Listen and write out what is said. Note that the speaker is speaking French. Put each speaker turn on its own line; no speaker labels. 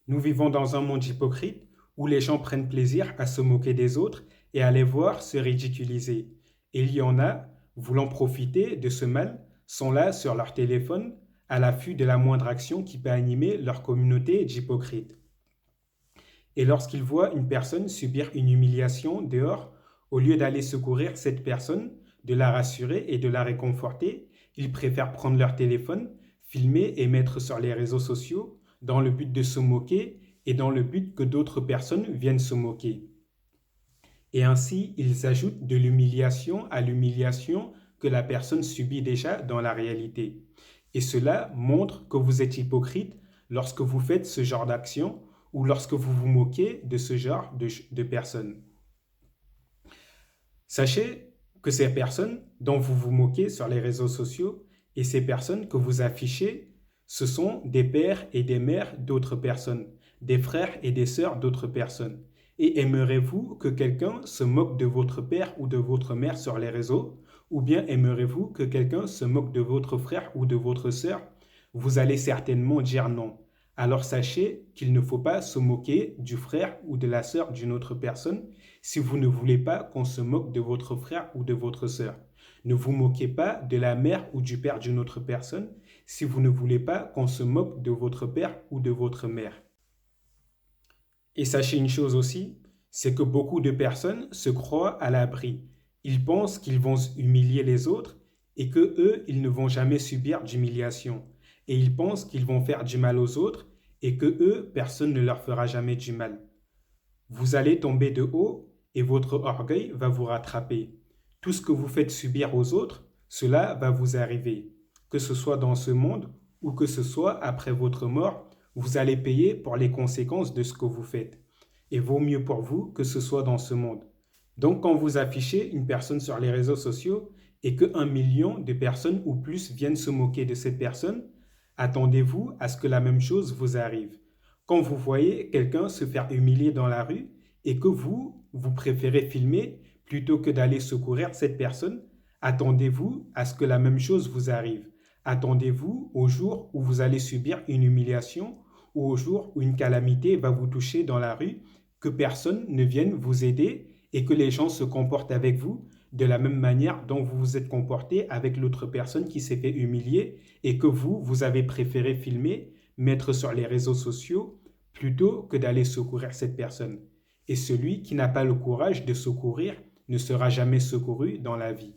Nous vivons dans un monde hypocrite où les gens prennent plaisir à se moquer des autres et à les voir se ridiculiser. Et il y en a, voulant profiter de ce mal, sont là sur leur téléphone, à l'affût de la moindre action qui peut animer leur communauté d'hypocrites. Et lorsqu'ils voient une personne subir une humiliation dehors, au lieu d'aller secourir cette personne, de la rassurer et de la réconforter, ils préfèrent prendre leur téléphone, filmer et mettre sur les réseaux sociaux dans le but de se moquer et dans le but que d'autres personnes viennent se moquer. Et ainsi, ils ajoutent de l'humiliation à l'humiliation que la personne subit déjà dans la réalité. Et cela montre que vous êtes hypocrite lorsque vous faites ce genre d'action ou lorsque vous vous moquez de ce genre de personnes. Sachez que ces personnes dont vous vous moquez sur les réseaux sociaux et ces personnes que vous affichez, ce sont des pères et des mères d'autres personnes, des frères et des sœurs d'autres personnes. Et aimerez-vous que quelqu'un se moque de votre père ou de votre mère sur les réseaux? Ou bien aimerez-vous que quelqu'un se moque de votre frère ou de votre sœur? Vous allez certainement dire non. Alors sachez qu'il ne faut pas se moquer du frère ou de la sœur d'une autre personne si vous ne voulez pas qu'on se moque de votre frère ou de votre sœur. Ne vous moquez pas de la mère ou du père d'une autre personne si vous ne voulez pas qu'on se moque de votre père ou de votre mère. Et sachez une chose aussi, c'est que beaucoup de personnes se croient à l'abri. Ils pensent qu'ils vont humilier les autres et que eux, ils ne vont jamais subir d'humiliation. Et ils pensent qu'ils vont faire du mal aux autres et que eux, personne ne leur fera jamais du mal. Vous allez tomber de haut et votre orgueil va vous rattraper. Tout ce que vous faites subir aux autres, cela va vous arriver. Que ce soit dans ce monde ou que ce soit après votre mort, vous allez payer pour les conséquences de ce que vous faites. Et vaut mieux pour vous que ce soit dans ce monde. Donc quand vous affichez une personne sur les réseaux sociaux et que 1 million de personnes ou plus viennent se moquer de cette personne, attendez-vous à ce que la même chose vous arrive. Quand vous voyez quelqu'un se faire humilier dans la rue et que vous préférez filmer plutôt que d'aller secourir cette personne, attendez-vous à ce que la même chose vous arrive. Attendez-vous au jour où vous allez subir une humiliation ou au jour où une calamité va vous toucher dans la rue, que personne ne vienne vous aider et que les gens se comportent avec vous de la même manière dont vous vous êtes comporté avec l'autre personne qui s'est fait humilier et que vous avez préféré filmer, mettre sur les réseaux sociaux plutôt que d'aller secourir cette personne. Et celui qui n'a pas le courage de secourir ne sera jamais secouru dans la vie.